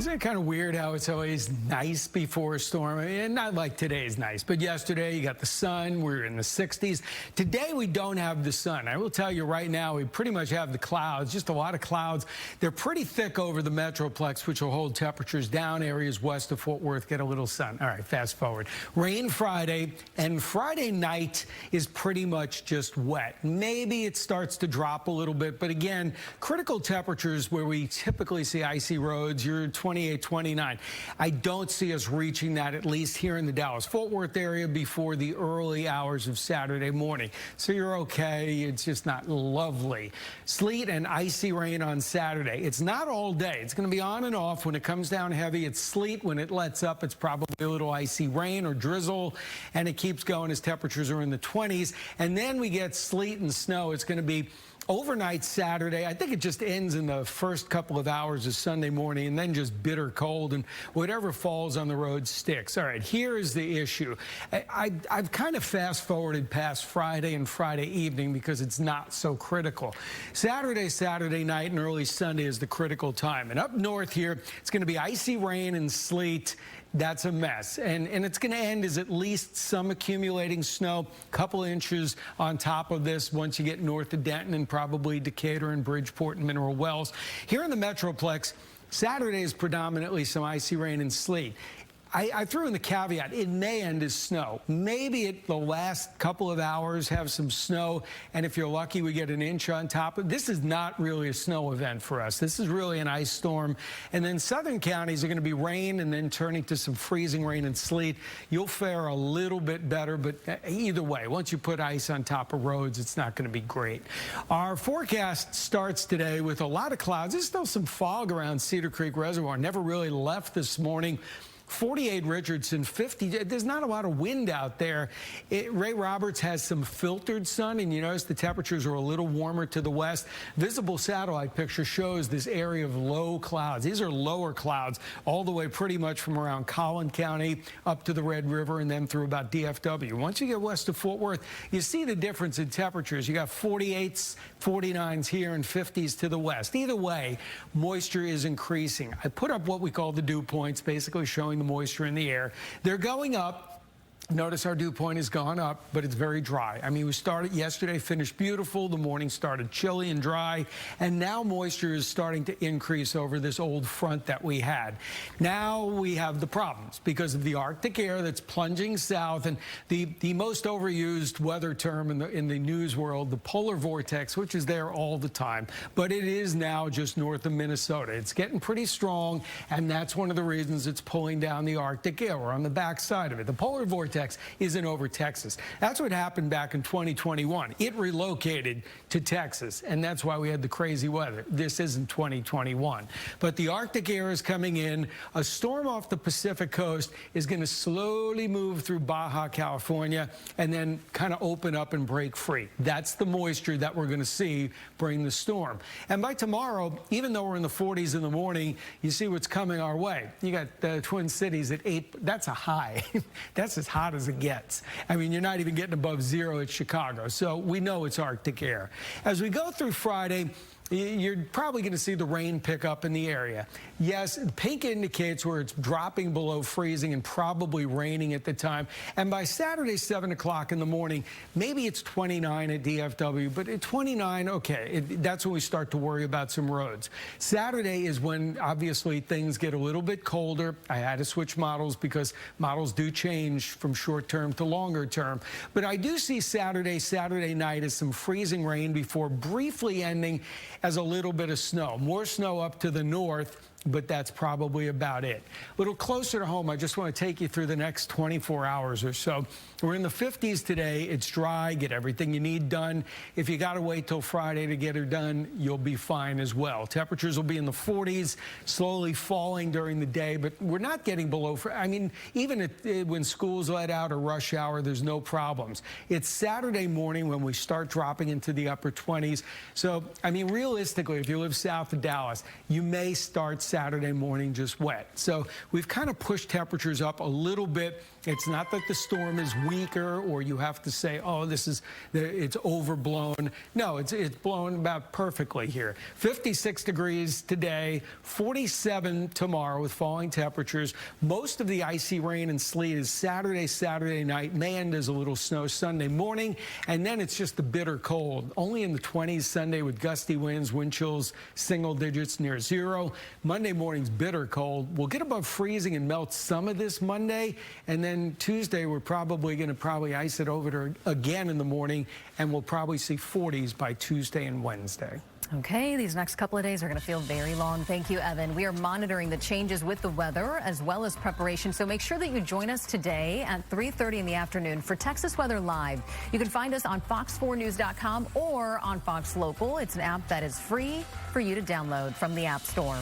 Isn't it kind of weird how it's always nice before a storm? I mean, not like today's nice, but yesterday you got the sun. We're in the 60s. Today we don't have the sun. I will tell you right now, we pretty much have the clouds, just a lot of clouds. They're pretty thick over the Metroplex, which will hold temperatures down. Areas west of Fort Worth get a little sun. All right, fast forward. Rain Friday, and Friday night is pretty much just wet. Maybe it starts to drop a little bit, but again, critical temperatures where we typically see icy roads, you're 28, 29. I don't see us reaching that, at least here in the Dallas-Fort Worth area, before the early hours of Saturday morning. So you're okay. It's just not lovely. Sleet and icy rain on Saturday. It's not all day. It's going to be on and off. When it comes down heavy, it's sleet. When it lets up, it's probably a little icy rain or drizzle, and it keeps going as temperatures are in the 20s. And then we get sleet and snow. It's going to be overnight Saturday. I think it just ends in the first couple of hours of Sunday morning, and then just bitter cold, and whatever falls on the road sticks. All right, here is the issue. I've kind of fast forwarded past Friday and Friday evening because it's not so critical. Saturday night and early Sunday is the critical time. And up north here, it's going to be icy rain and sleet. That's a mess. And it's going to end as at least some accumulating snow, a couple inches on top of this once you get north of Denton and probably Decatur and Bridgeport and Mineral Wells. Here in the Metroplex, Saturday is predominantly some icy rain and sleet. I threw in the caveat, it may end as snow. Maybe the last couple of hours have some snow, and if you're lucky, we get an inch on top of it. This is not really a snow event for us. This is really an ice storm. And then southern counties are going to be rain and then turning to some freezing rain and sleet. You'll fare a little bit better, but either way, once you put ice on top of roads, it's not going to be great. Our forecast starts today with a lot of clouds. There's still some fog around Cedar Creek Reservoir. Never really left this morning. 48 Richardson, 50. There's not a lot of wind out there. Ray Roberts has some filtered sun, and you notice the temperatures are a little warmer to the west. Visible satellite picture shows this area of low clouds. These are lower clouds all the way pretty much from around Collin County up to the Red River and then through about DFW. Once you get west of Fort Worth, you see the difference in temperatures. You got 48s, 49s here and 50s to the west. Either way, moisture is increasing. I put up what we call the dew points, basically showing the moisture in the air. They're going up. Notice our dew point has gone up, but it's very dry. I mean, we started yesterday, finished beautiful. The morning started chilly and dry, and now moisture is starting to increase over this old front that we had. Now we have the problems because of the Arctic air that's plunging south, and the most overused weather term in the news world, the polar vortex, which is there all the time, but it is now just north of Minnesota. It's getting pretty strong, and that's one of the reasons it's pulling down the Arctic air. We're on the back side of it. The polar vortex isn't over Texas. That's what happened back in 2021. It relocated to Texas, and that's why we had the crazy weather. This isn't 2021. But the Arctic air is coming in. A storm off the Pacific coast is going to slowly move through Baja California and then kind of open up and break free. That's the moisture that we're going to see bring the storm. And by tomorrow, even though we're in the 40s in the morning, you see what's coming our way. You got the Twin Cities at 8. That's a high. That's as hot as it gets. I mean, you're not even getting above zero at Chicago, so we know it's Arctic air. As we go through Friday, you're probably going to see the rain pick up in the area. Yes, pink indicates where it's dropping below freezing and probably raining at the time. And by Saturday, 7 o'clock in the morning, maybe it's 29 at DFW, but at 29, okay, that's when we start to worry about some roads. Saturday is when, obviously, things get a little bit colder. I had to switch models because models do change from short term to longer term. But I do see Saturday night as some freezing rain before briefly ending as a little bit of snow. More snow up to the north, but that's probably about it. A little closer to home, I just want to take you through the next 24 hours or so. We're in the 50s today. It's dry. Get everything you need done. If you got to wait till Friday to get it done, you'll be fine as well. Temperatures will be in the 40s, slowly falling during the day, but we're not getting below. I mean, even when school's let out or rush hour, there's no problems. It's Saturday morning when we start dropping into the upper 20s. So, I mean, realistically, if you live south of Dallas, you may start Saturday morning just wet. So we've kind of pushed temperatures up a little bit. It's not that the storm is weaker or you have to say, oh, it's overblown. No, it's blown about perfectly here. 56 degrees today, 47 tomorrow with falling temperatures. Most of the icy rain and sleet is Saturday night. May end as a little snow Sunday morning, and then it's just the bitter cold. Only in the 20s Sunday with gusty winds, wind chills, single digits near zero. Monday morning's bitter cold. We'll get above freezing and melt some of this Monday, and then Tuesday we're probably going to ice it over to again in the morning, and we'll probably see 40s by Tuesday and Wednesday. Okay, these next couple of days are going to feel very long. Thank you, Evan. We are monitoring the changes with the weather as well as preparation, so make sure that you join us today at 3:30 in the afternoon for Texas Weather Live. You can find us on fox4news.com or on Fox Local. It's an app that is free for you to download from the App Store.